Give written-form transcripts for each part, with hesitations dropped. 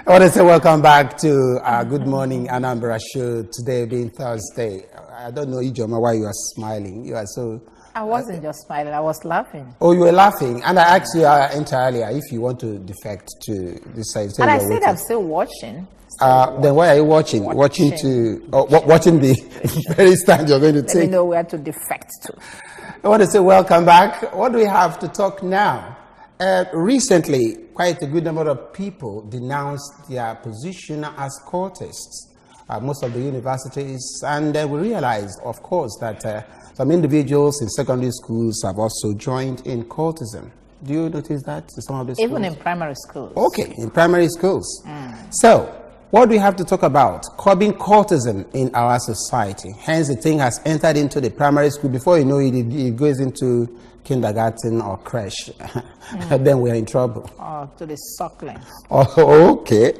I want to say welcome back to our Good Morning Anambra show, today being Thursday. I don't know, Ijoma, why you are smiling. You are so... I wasn't just smiling, I was laughing. Oh, you were laughing. And I asked you entirely if you want to defect to this side. And I said I'm still watching. Then why are you watching? Watching the very stand you're going to take? Let me know where to defect to. I want to say welcome back. What do we have to talk now? Recently, quite a good number of people denounced their position as cultists, most of the universities, and we realized, of course, that some individuals in secondary schools have also joined in cultism. Do you notice that in some of the schools? Even in primary schools. Okay, in primary schools. So, what do we have to talk about? Curbing cultism in our society. Hence, the thing has entered into the primary school. Before you know it, it goes into kindergarten or creche. Then we're in trouble. Oh, to the suckling. Oh, okay.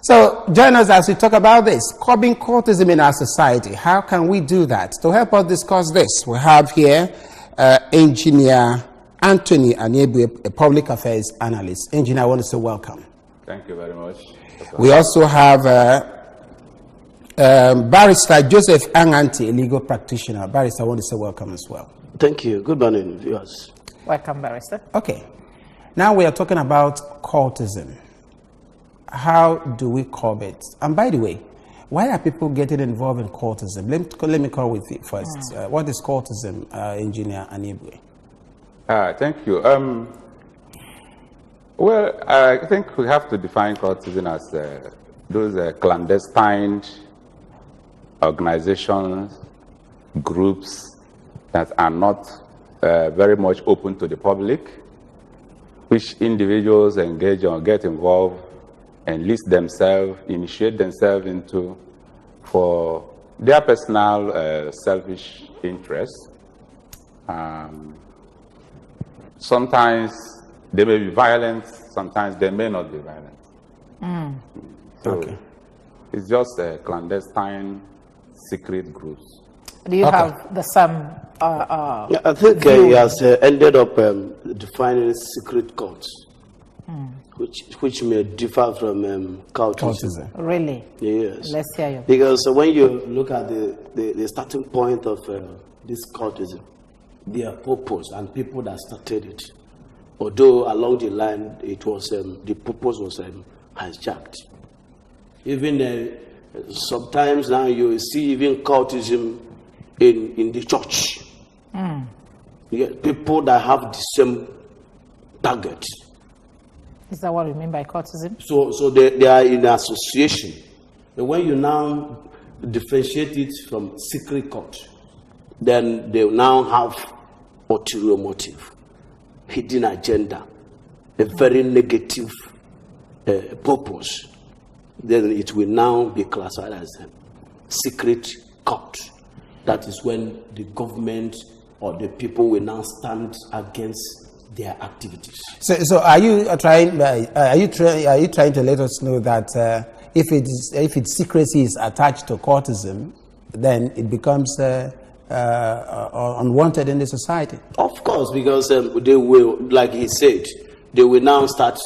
So, join us as we talk about this. Curbing cultism in our society. How can we do that? To help us discuss this, we have here Engineer Anthony Aniebu, a public affairs analyst. Engineer, I want to say welcome. Thank you very much. We also have Barrister Joseph Anganti, a legal practitioner. Barrister, I want to say welcome as well. Thank you. Good morning, viewers. Welcome, Barrister. Okay. Now we are talking about cultism. How do we curb it? And by the way, why are people getting involved in cultism? Let me call with you first. What is cultism, Engineer Aniebu? Thank you. Well, I think we have to define cultism as those clandestine organizations, groups that are not very much open to the public, which individuals engage or get involved, enlist themselves, initiate themselves into for their personal selfish interests. Sometimes they may be violent, sometimes they may not be violent. So Okay. it's just clandestine, secret groups. Do you have the some? Yeah, I think he has ended up defining secret cults, which may differ from cultism. Really? Yes. Let's hear you. Because when you look at the starting point of this cultism, their purpose and people that started it, although along the line it was the purpose was hijacked. Even sometimes now you see even cultism in the church. Yeah, people that have the same target. Is that what we mean by cultism? So they are in association. And when you now differentiate it from secret cult, then they now have ulterior motive, hidden agenda, a very negative purpose. Then it will now be classified as a secret cult. That is when the government or the people will now stand against their activities. So are you trying to let us know that if its secrecy is attached to cultism, then it becomes unwanted in the society? Of course, because they will, like he said, they will now start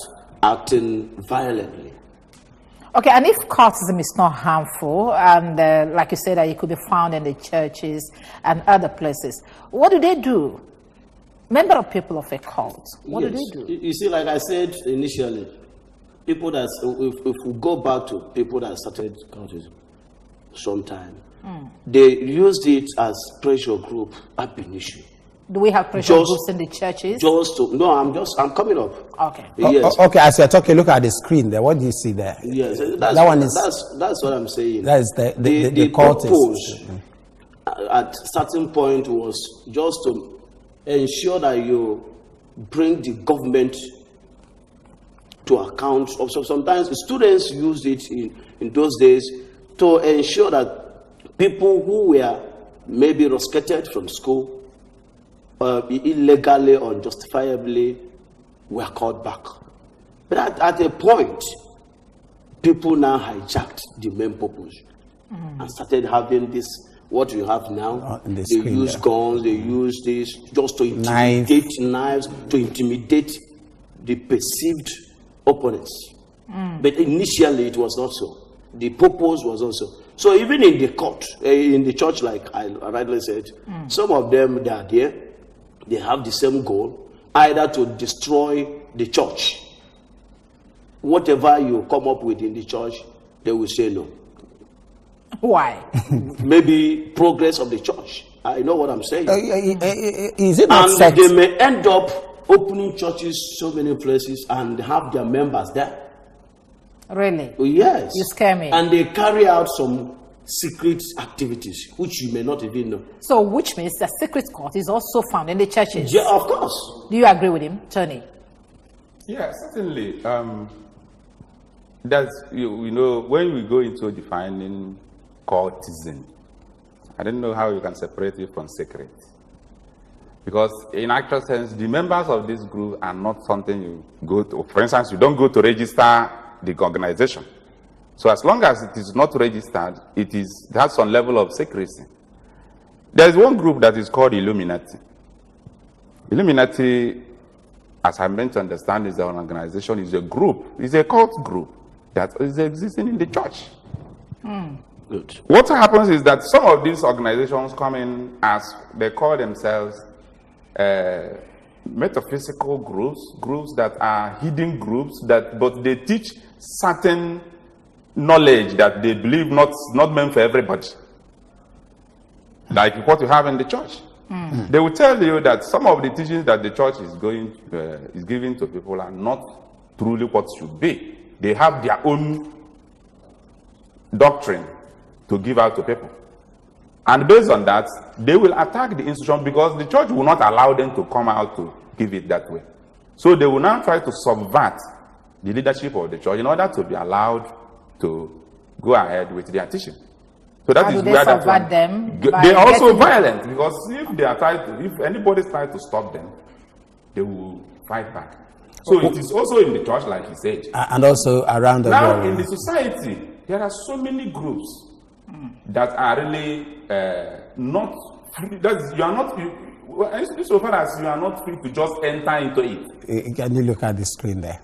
acting violently. Okay, and if cultism is not harmful, and like you said, that it could be found in the churches and other places, what do they do? Member of people of a cult, what do they do? You see, like I said initially, people that, if we go back to people that started cultism sometime, they used it as pressure group ab initio. Do we have pressure groups in the churches? I'm coming up. Okay. Yes. Okay, as you're talking, look at the screen there. What do you see there? Yes, that one is... That's what I'm saying. That is the purpose at certain point was just to ensure that you bring the government to account. So sometimes students used it in those days to ensure that people who were maybe rusticated from school, illegally or unjustifiably, were called back. But at a point, people now hijacked the main purpose and started having this, what you have now. They use guns, they use this just to intimidate, knives, to intimidate the perceived opponents. But initially it was not so. The purpose was also. So even in the court, in the church, like I rightly said, some of them, they are there, they have the same goal, either to destroy the church. Whatever you come up with in the church, they will say no. Why? Maybe progress of the church. I know what I'm saying. Is it not And sex? they may end up opening churches so many places and have their members there. Really? Oh, yes. You scare me. And they carry out some secret activities, which you may not even know. So, which means the secret court is also found in the churches. Yeah, of course. Do you agree with him, Tony? Yeah, certainly. That's, you know, when we go into defining cultism, I don't know how you can separate it from secret. Because in actual sense, the members of this group are not something you go to. For instance, you don't go to register the organization. So as long as it is not registered, it has some level of secrecy. There is one group that is called Illuminati. Illuminati, as I meant to understand, is an organization, is a group, is a cult group that is existing in the church. Good. What happens is that some of these organizations come in as they call themselves metaphysical groups that are hidden groups, but they teach certain knowledge that they believe not meant for everybody. Like what you have in the church. They will tell you that some of the teachings that the church is giving to people are not truly what should be. They have their own doctrine to give out to people. And based on that, they will attack the institution because the church will not allow them to come out to give it that way. So they will now try to subvert the leadership of the church in order to be allowed to go ahead with their teaching. So that is where that one, them. They are also violent because if anybody tries to stop them, they will fight back. So it is also in the church, like he said. And also around the now world. in the society, there are so many groups that are really not free. You are not, so far as you are not free to just enter into it. Can you look at the screen there?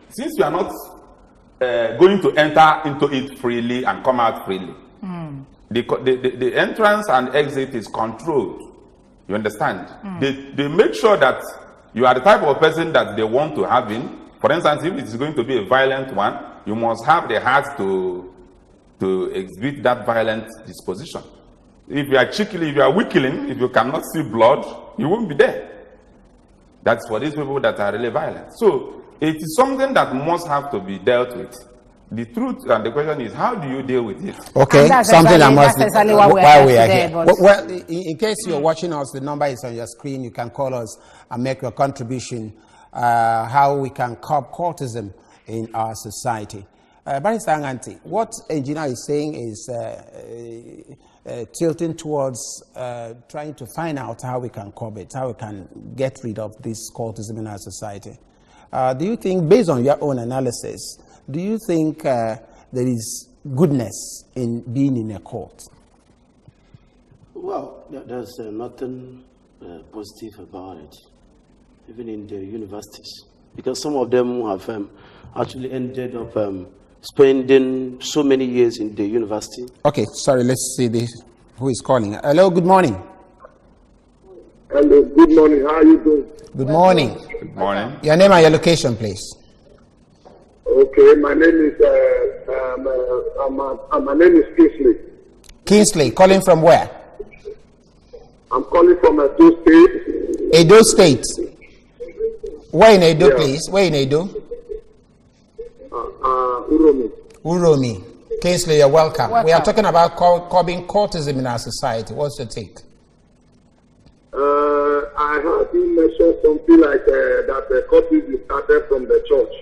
Since you are not going to enter into it freely and come out freely, the entrance and exit is controlled. You understand? They make sure that you are the type of person that they want to have in. For instance, if it is going to be a violent one, you must have the heart to exhibit that violent disposition. If you are cheekily, if you are weakling, if you cannot see blood, you won't be there. That's for these people that are really violent. So it is something that must have to be dealt with. The truth and the question is, how do you deal with it? Okay, something that must be why we are here. Well, in case you're watching us, the number is on your screen. You can call us and make your contribution how we can curb cultism in our society. Barrister Anganti, what engineer is saying is tilting towards trying to find out how we can curb it, how we can get rid of this cultism in our society. Do you think, based on your own analysis, do you think there is goodness in being in a cult? Well, there's nothing positive about it, even in the universities, because some of them have actually ended up spending so many years in the university. Okay, sorry, let's see this. Who is calling? Hello, good morning. Hello, good morning. How are you doing? Good morning. Good morning. Your name and your location, please. Okay, my name is my name is Kingsley. Kingsley, calling from where? I'm calling from Edo State. Edo State. Where in Edo, Yeah. please? Where in Edo? Uromi. Uromi. Kingsley, you're welcome. We are Welcome. talking about curbing cultism in our society. What's your take? I heard you mention something like that the cultism started from the church.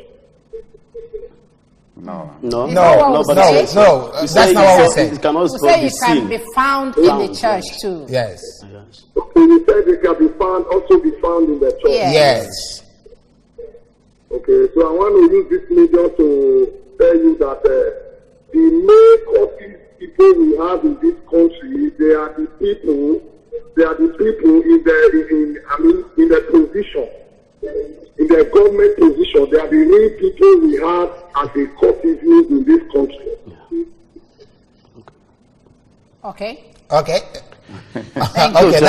No. No, No, but no, it's- no. you That's say not what we it said. cannot We say be it can seen. be found in the church too. Yes. Yes. Okay, you said it can be found, also be found in the church. Yeah. Yes. Okay, so I want to use this medium to tell you that the main cultist people we have in this country, they are the people in the position, in the government position. They are the many people we have as a cultism in this country. Okay. Okay. Thank you. Okay,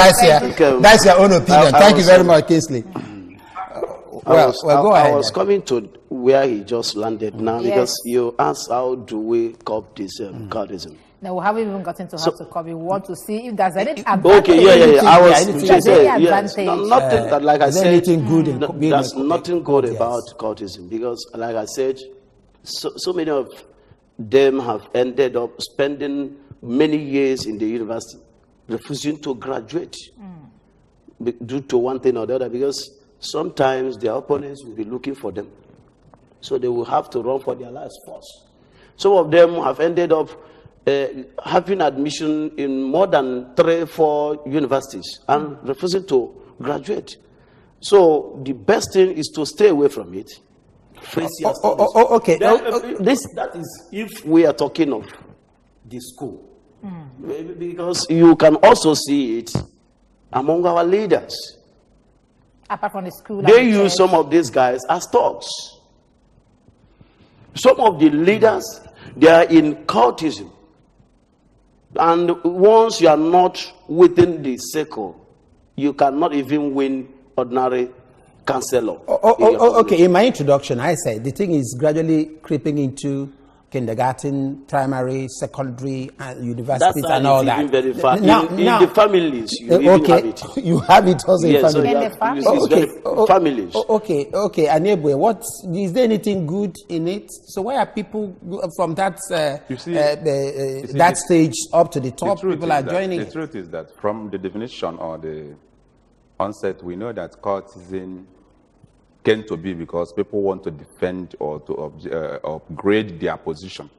that's your own opinion. Thank you very much, Kingsley. I go ahead. I was coming to where he just landed now, because you asked how do we cope this cultism. No, we haven't even gotten to how to copy. We want to see if there's any advantage. Okay, yeah. I was There's any advantage. nothing that, like I said, anything good in being there's a nothing good yes. about cultism, because, like I said, so many of them have ended up spending many years in the university, refusing to graduate due to one thing or the other, because sometimes their opponents will be looking for them, so they will have to run for their lives first. Some of them have ended up having admission in more than 3-4 universities and refusing to graduate. So the best thing is to stay away from it. Face your studies. Okay. That is if we are talking of the school. Because you can also see it among our leaders. Apart from the school. They use some of these guys as thugs. Some of the leaders, they are in cultism. And once you are not within the circle, you cannot even win ordinary counselor. Okay, in my introduction, I said the thing is gradually creeping into kindergarten, primary, secondary, and universities and all that. Even very far. In the families, you even have it. You have it also in Yes, so family. families. Okay. Anambra, what is there anything good in it? So why are people from that that stage up to the top? People are joining. The truth is that from the definition or the onset, we know that cultism came to be because people want to defend or to upgrade their position.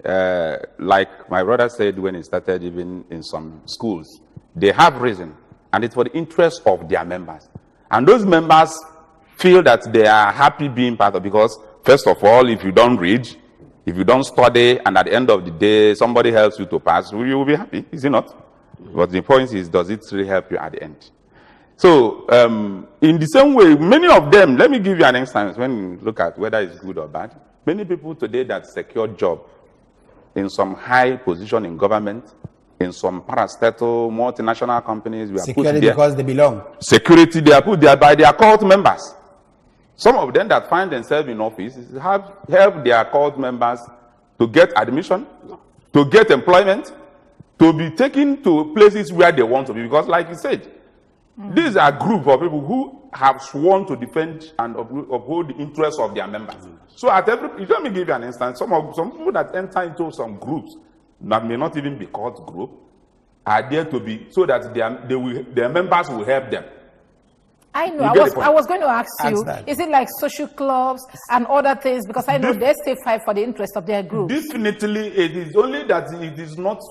Like my brother said when he started, even in some schools, they have reason, and it's for the interest of their members. And those members feel that they are happy being part of, because first of all, if you don't read, if you don't study, and at the end of the day, somebody helps you to pass, you will be happy, is it not? But the point is, does it really help you at the end? So, in the same way, many of them, let me give you an instance when you look at whether it's good or bad. Many people today that secure job in some high position in government, in some parastatal multinational companies, we are security put there. Because they belong. Security, they are put there by their cult members. Some of them that find themselves in office have helped their cult members to get admission, to get employment, to be taken to places where they want to be. Because like you said, these are a group of people who have sworn to defend and uphold the interests of their members. So at let me give you an instance. Some people that enter into some groups that may not even be called group are there to be, so that their members will help them. I know. I was going to ask you, is it like social clubs and other things? Because I know they still fight for the interest of their group. Definitely, it is only that it is not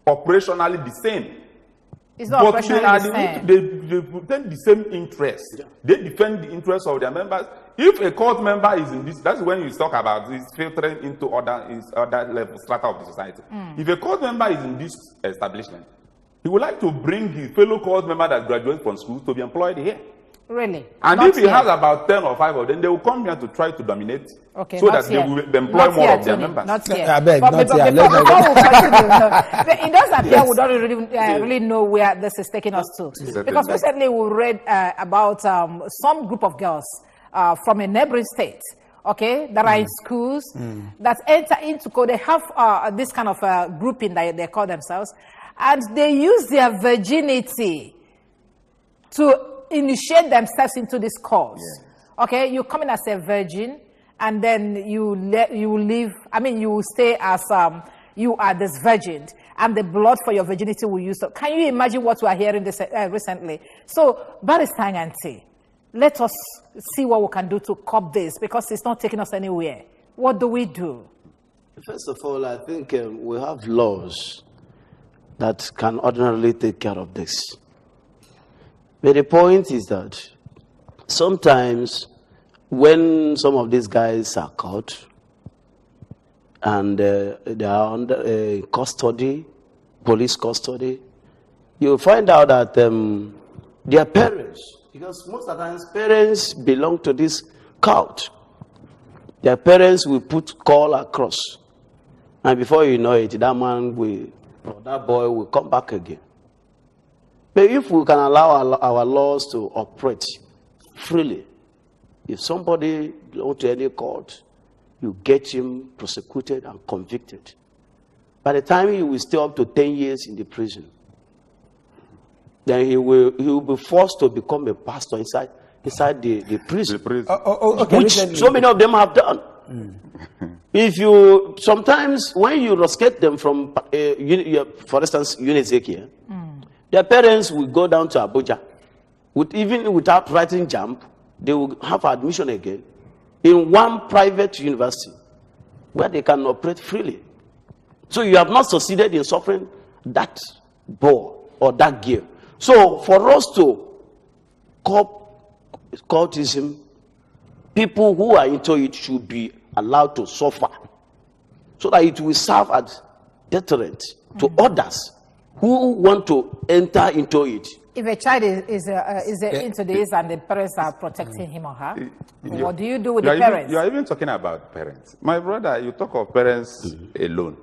operationally the same. It's not but they defend the same interest. Yeah. They defend the interests of their members. If a cult member is in this, that's when you talk about this filtering into other level strata of the society. If a cult member is in this establishment, he would like to bring his fellow cult member that graduates from school to be employed here. Really? And if he has about 10 or 5 of them, they will come here to try to dominate, so that they will employ more of their members. Not yet. I beg, Before we continue, it does appear we don't really know where this is taking us to. Because recently we read about some group of girls from a neighboring state, okay, that are in schools, that enter into, they have this kind of grouping that they call themselves, and they use their virginity to initiate themselves into this cause. Okay, you come in as a virgin, and then you live. I mean, you will stay as you are this virgin, and the blood for your virginity will use. So, can you imagine what we are hearing this recently? So, Barrister Auntie, let us see what we can do to curb this, because it's not taking us anywhere. What do we do? First of all, I think we have laws that can ordinarily take care of this. But the point is that sometimes when some of these guys are caught and they are under custody, police custody, you find out that their parents, because most of the times parents belong to this cult, Their parents will put call across. And before you know it, that man will, or that boy will come back again. But if we can allow our laws to operate freely, if somebody belongs to any court, you get him prosecuted and convicted. By the time he will stay up to 10 years in the prison, then he will be forced to become a pastor inside the prison. Okay, which so many of them have done. If you sometimes when you rescue them from, for instance, Unizik, their parents will go down to Abuja, even without writing JAMB, they will have admission again in one private university where they can operate freely. So you have not succeeded in suffering that boy or that girl. So for us to cultism, people who are into it should be allowed to suffer, so that it will serve as deterrent to others who want to enter into it. If a child is into this and the parents are protecting him or her, what do you do with the parents? You are even talking about parents. My brother, you talk of parents alone.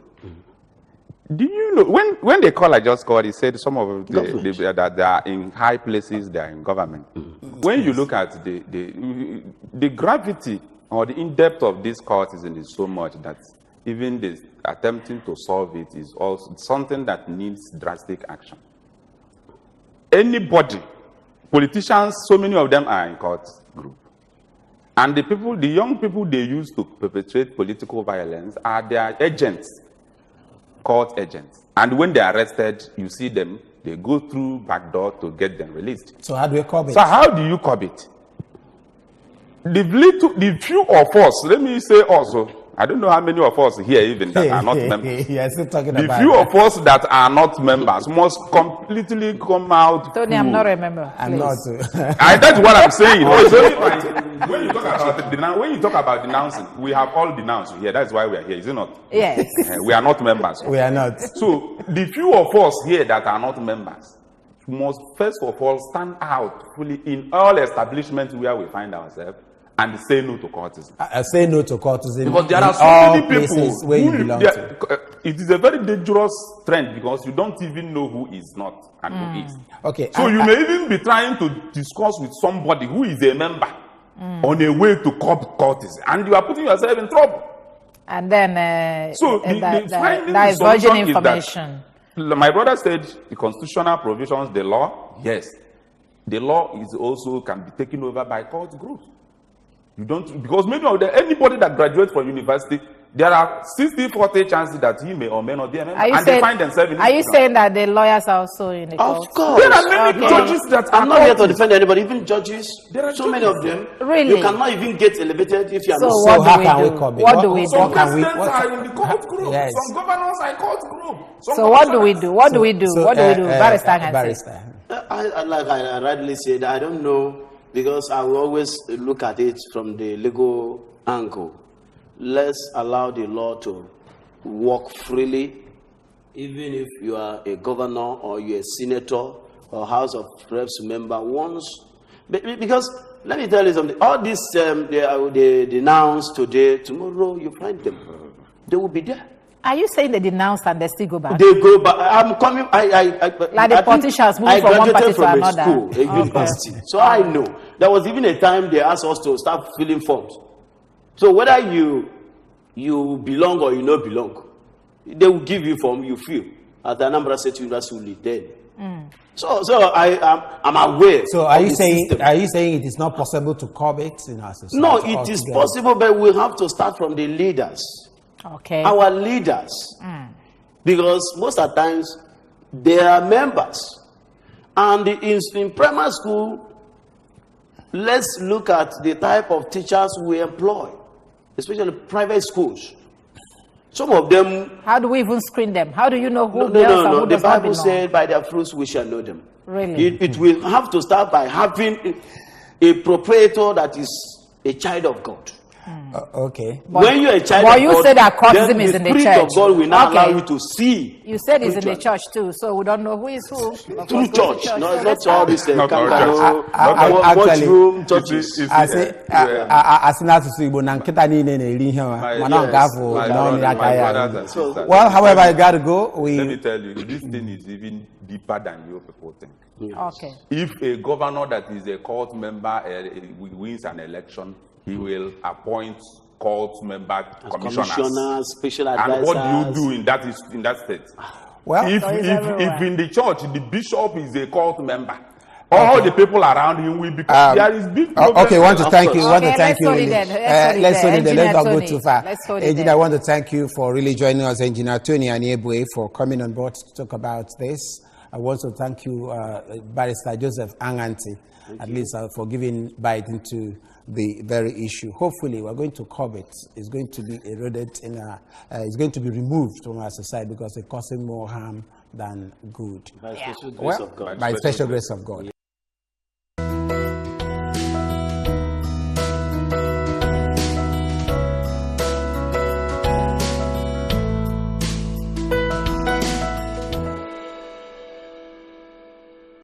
Do you know, when they call, I just called, he said some of that they are in high places, they are in government. When you look at the gravity or the in-depth of this cultism is so much that even this attempting to solve it is also something that needs drastic action. Anybody, politicians, so many of them are in cult group. And the young people they use to perpetrate political violence are their agents, cult agents. And when they are arrested, you see them, they go through back door to get them released. So how do we curb it? So how do you curb it? The few of us, let me say also, I don't know how many of us here even that are not members. Yeah, still talking the about few of us that are not members must completely come out. Tony, I'm not a member. I'm not. That's what I'm saying. When you talk about denouncing, we have all denounced here. That's why we are here, is it not? Yes. We are not members. We are not. So the few of us here that are not members must first of all stand out fully in all establishments where we find ourselves and say no to cultism. Say no to cultism. Because there are so many people where you belong to. It is a very dangerous trend because you don't even know who is not and who is. Okay. So you may even be trying to discuss with somebody who is a member on a way to curb cultism, and you are putting yourself in trouble. And then there is virgin information. My brother said the constitutional provisions, the law, yes. The law is also can be taken over by cult groups. You don't, because many of them, anybody that graduates from university, there are 60-40 chances that he may or may not be a member, and they find themselves in. Are you saying that the lawyers are also in the cult? Of course. There are many judges that I'm not here to defend anybody, even judges. There are so many of them. Really? You cannot even get elevated if you are not. So how can we curb it? What do we do? Some presidents are in the cult group. Yes. Some governors are in cult group. So what do we do? What do we do? What do we do? Barrister. Like I rightly said, I don't know, because I will always look at it from the legal angle. Let's allow the law to work freely, even if you are a governor or you're a senator or House of Reps member once. Because let me tell you something, all this they denounce today, tomorrow you find them. They will be there. Are you saying they denounce and they still go back? They go back. I'm coming. Like the politicians moving from one party to another. School, a university. So I know. There was even a time they asked us to start filling forms. So whether you belong or you don't belong, they will give you form, you fill. At the Anambra State University then. So I'm aware. So are you saying it is not possible to curb it in our society? No, it is possible, but we have to start from the leaders. Okay. Our leaders. Because most of the times they are members. And in primary school, let's look at the type of teachers we employ, especially private schools. Some of them. How do we even screen them? How do you know who No. The Bible said, by their fruits we shall know them. Really? It will have to start by having a proprietor that is a child of God. Okay. When you're a child but of you God, said that cultism then is in the Spirit church. of God will now Okay. allow you to see. You said it's in the spiritually. church too, so we don't know who is who. Through church, no, not all this Not all kangaroo, Actually, mushroom churches. You see, I say, asina to Igbo na nkịta niile na-eri ihe ha, mana nke afọ my na ọ brothers na-aka ya. and sisters, Well, however, I got to go. let me tell you, this thing is even deeper than you people think. Okay. If a governor that is a cult member wins an election, he will appoint cult member commissioners, special advisors. And what do you do in that state? Well, if in the church the bishop is a cult member, all the people around him will become. There is big problem. Okay, want to thank you. Want to Okay, thank you. let's Really. hold it then. Let's hold it there. Let's not go Engineer too far. Let's hold it Engineer, there. I want to thank you for really joining us, Engineer Tony Aniebwe, for coming on board to talk about this. I want to thank you, Barrister Joseph Anganti, at least for giving bite into the very issue. Hopefully, we're going to curb it. It's going to be eroded it's going to be removed from our society because it's causing more harm than good. By special grace of God. By special grace of God.